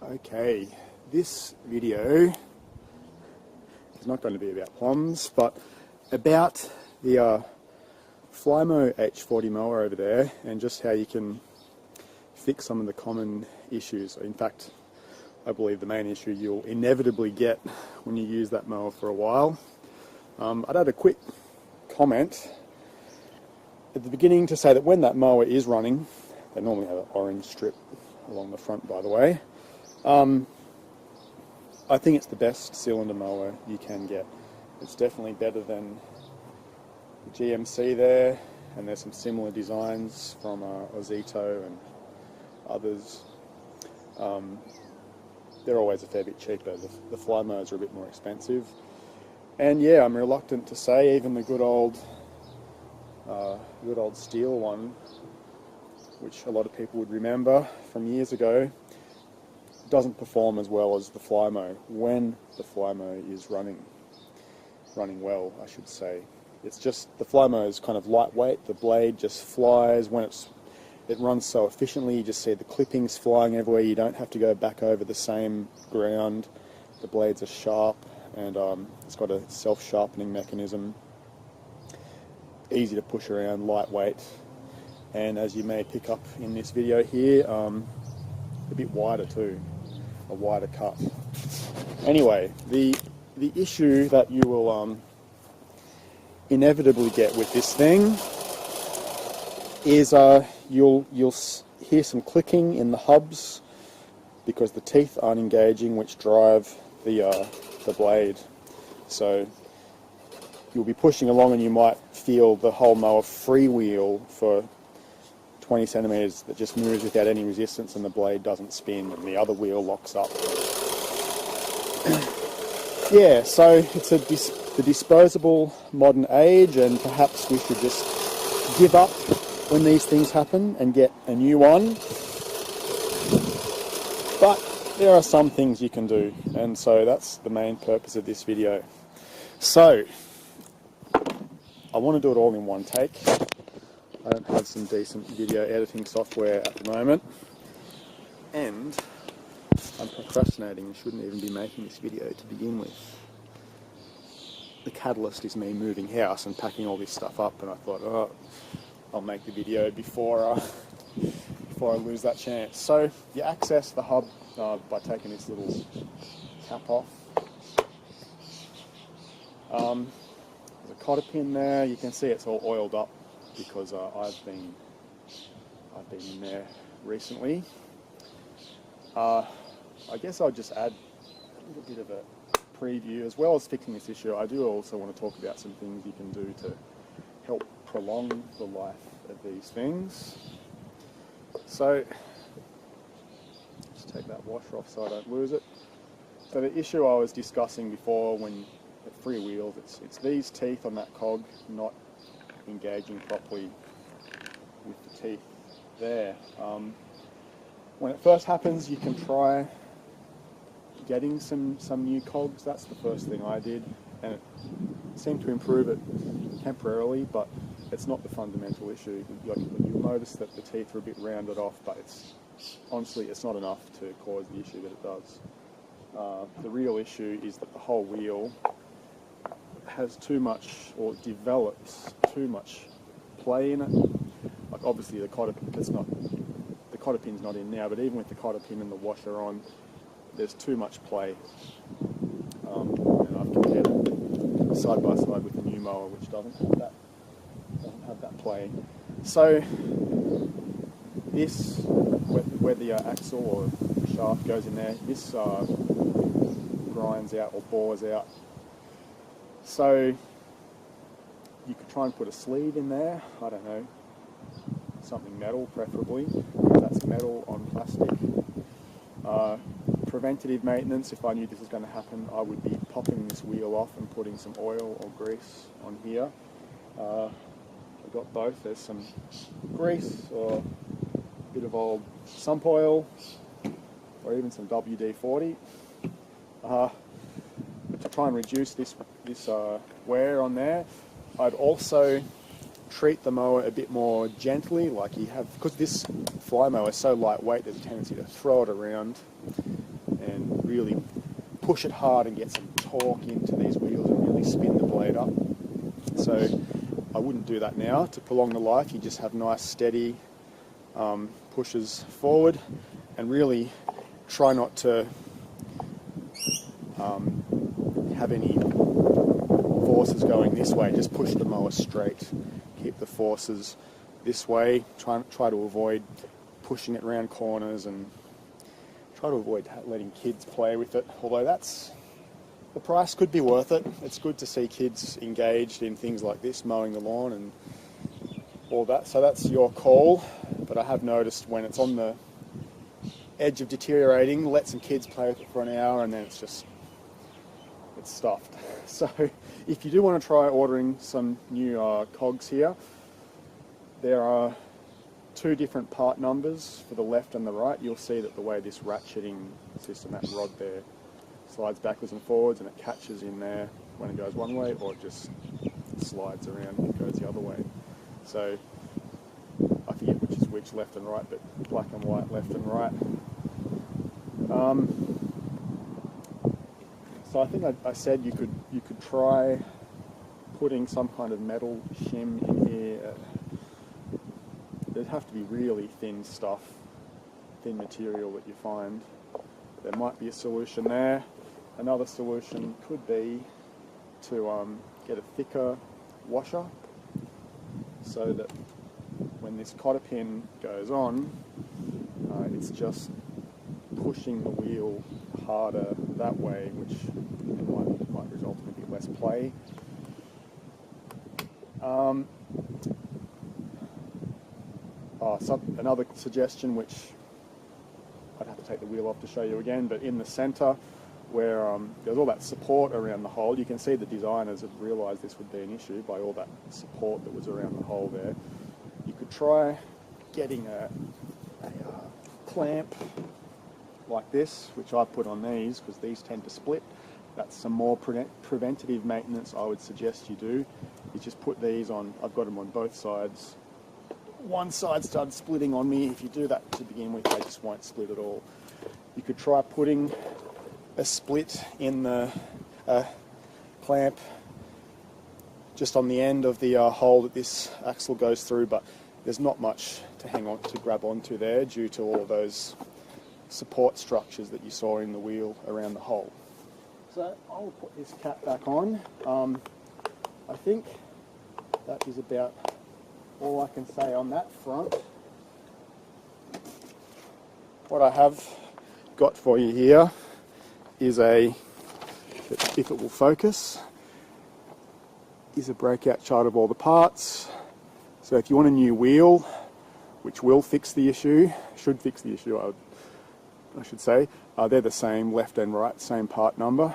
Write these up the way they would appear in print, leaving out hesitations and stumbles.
Okay, this video is not going to be about plums, but about the Flymo H40 mower over there and just how you can fix some of the common issues. In fact, I believe the main issue you'll inevitably get when you use that mower for a while. I'd add a quick comment at the beginning to say that when that mower is running, they normally have an orange strip along the front, by the way. I think it's the best cylinder mower you can get. It's definitely better than the GMC there, and there's some similar designs from Ozito and others. They're always a fair bit cheaper. The Flymos are a bit more expensive. And yeah, I'm reluctant to say even the good old steel one, which a lot of people would remember from years ago, doesn't perform as well as the Flymo when the Flymo is running well, I should say. It's just the Flymo is kind of lightweight. The blade just flies when it runs so efficiently. You just see the clippings flying everywhere. You don't have to go back over the same ground. The blades are sharp, and it's got a self-sharpening mechanism. Easy to push around, lightweight, and as you may pick up in this video here, a bit wider too, a wider cut. Anyway, the issue that you will inevitably get with this thing is you'll hear some clicking in the hubs because the teeth aren't engaging, which drive the blade. So you'll be pushing along and you might feel the whole mower freewheel for 20 centimeters that just moves without any resistance, and the blade doesn't spin and the other wheel locks up. Yeah, so it's the disposable modern age, and perhaps we should just give up when these things happen and get a new one. But there are some things you can do, and so that's the main purpose of this video. So I want to do it all in one take. I don't have some decent video editing software at the moment, and I'm procrastinating and shouldn't even be making this video to begin with. The catalyst is me moving house and packing all this stuff up, and I thought, oh, I'll make the video before I lose that chance. So you access the hub by taking this little cap off. There's a cotter pin there. You can see it's all oiled up because I've been in there recently. I guess I'll just add a little bit of a preview. As well as fixing this issue, I do also want to talk about some things you can do to help prolong the life of these things. So just take that washer off so I don't lose it. So the issue I was discussing before when it freewheels, it's these teeth on that cog not engaging properly with the teeth there. When it first happens, you can try getting some new cogs. That's the first thing I did, and it seemed to improve it temporarily, but it's not the fundamental issue. You'll notice that the teeth are a bit rounded off, but honestly it's not enough to cause the issue that it does. The real issue is that the whole wheel has too much, or develops too much play in it. Like obviously the cotter pin's not in now, but even with the cotter pin and the washer on, there's too much play. And I've compared it side by side with the new mower, which doesn't have that play. So this, where the axle or the shaft goes in there, this grinds out or bores out. So you could try and put a sleeve in there, I don't know, something metal preferably. If that's metal on plastic. Preventative maintenance, if I knew this was going to happen, I would be popping this wheel off and putting some oil or grease on here. I've got both. There's some grease or a bit of old sump oil or even some WD-40 to try and reduce this wear on there. I'd also treat the mower a bit more gently, like you have, because this Flymo is so lightweight, there's a tendency to throw it around and really push it hard and get some torque into these wheels and really spin the blade up. So I wouldn't do that now. To prolong the life, you just have nice steady pushes forward, and really try not to have any forces going this way. Just push the mower straight. Keep the forces this way. Try to avoid pushing it around corners, and try to avoid letting kids play with it. Although the price could be worth it. It's good to see kids engaged in things like this, mowing the lawn and all that. So that's your call. But I have noticed when it's on the edge of deteriorating, let some kids play with it for an hour, and then it's stuffed. So if you do want to try ordering some new cogs here, there are 2 different part numbers for the left and the right. You'll see that the way this ratcheting system, that rod there, slides backwards and forwards, and it catches in there when it goes one way, or it just slides around and it goes the other way. So I forget which is which, left and right, but black and white, left and right. So I think I said you could try putting some kind of metal shim in here. There'd have to be really thin stuff, thin material that you find. There might be a solution there. Another solution could be to get a thicker washer, so that when this cotter pin goes on, it's just pushing the wheel harder that way, which might result in a bit less play. Another suggestion, which I'd have to take the wheel off to show you again, but in the centre where there's all that support around the hole, you can see the designers have realised this would be an issue by all that support that was around the hole there. You could try getting a clamp like this, which I put on these because these tend to split. That's some more preventative maintenance I would suggest you do. You just put these on. I've got them on both sides. One side started splitting on me. If you do that to begin with, they just won't split at all. You could try putting a split in the clamp just on the end of the hole that this axle goes through, but there's not much to grab onto there due to all of those support structures that you saw in the wheel around the hole. So I'll put this cap back on. I think that is about all I can say on that front. What I have got for you here is if it will focus, is a breakout chart of all the parts. So if you want a new wheel, which will fix the issue, should fix the issue, I should say, they're the same, left and right, same part number.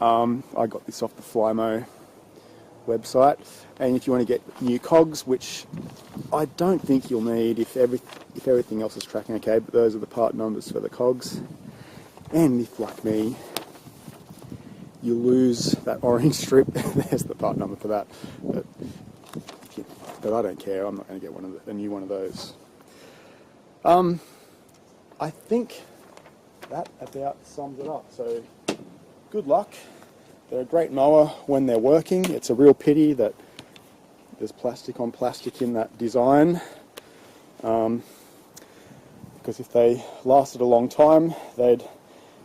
I got this off the Flymo website. And if you want to get new cogs, which I don't think you'll need if everything else is tracking okay, but those are the part numbers for the cogs. And if, like me, you lose that orange strip, there's the part number for that. But I don't care. I'm not going to get a new one of those. I think that about sums it up. So good luck. They're a great mower when they're working. It's a real pity that there's plastic on plastic in that design, because if they lasted a long time, they'd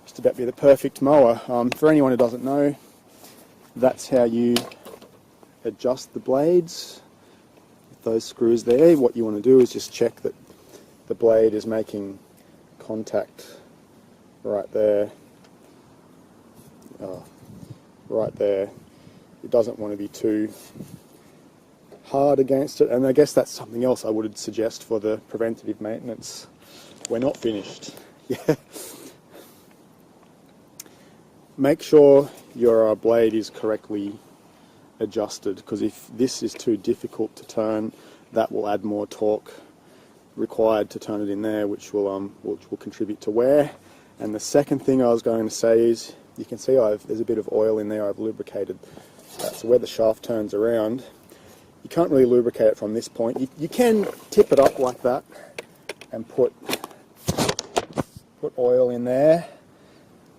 just about be the perfect mower. For anyone who doesn't know, that's how you adjust the blades. With those screws there, what you want to do is just check that the blade is making contact right there. Right there. It doesn't want to be too hard against it, and I guess that's something else I would suggest for the preventative maintenance. We're not finished. Yeah. Make sure your blade is correctly adjusted, because if this is too difficult to turn, that will add more torque required to turn it in there, which will contribute to wear. And the second thing I was going to say is, you can see there's a bit of oil in there. I've lubricated that. So where the shaft turns around, you can't really lubricate it from this point. You can tip it up like that and put oil in there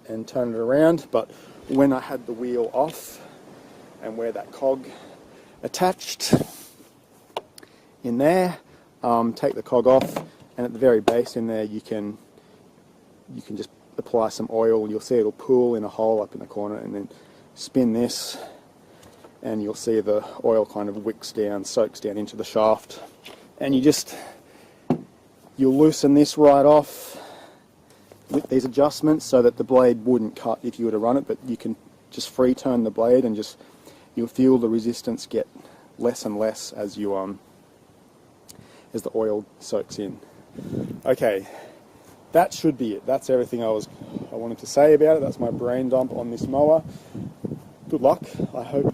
and turn it around, but when I had the wheel off and where that cog attached in there, take the cog off, and at the very base in there you can just apply some oil. You'll see it'll pool in a hole up in the corner, and then spin this and you'll see the oil kind of wicks down, soaks down into the shaft, and you'll loosen this right off with these adjustments so that the blade wouldn't cut if you were to run it, but you can just free turn the blade and you'll feel the resistance get less and less as as the oil soaks in. Okay, that should be it. That's everything I wanted to say about it. That's my brain dump on this mower. Good luck. I hope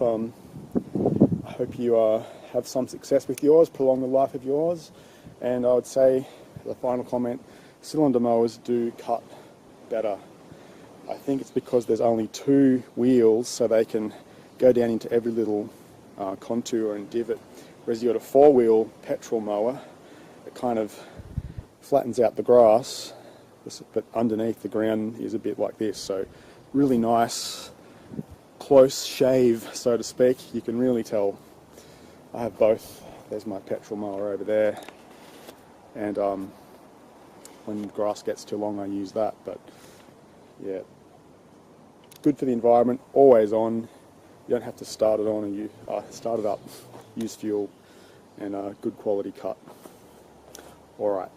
you have some success with yours, prolong the life of yours. And I would say, the final comment, cylinder mowers do cut better. I think it's because there's only 2 wheels, so they can go down into every little contour and divot. Whereas you got a 4-wheel petrol mower, it kind of flattens out the grass, but underneath the ground is a bit like this. So really nice, close shave, so to speak. You can really tell. I have both. There's my petrol mower over there, and when the grass gets too long I use that. But yeah, good for the environment, always on. You don't have to start it on, and you start it up, use fuel, and good quality cut. Alright.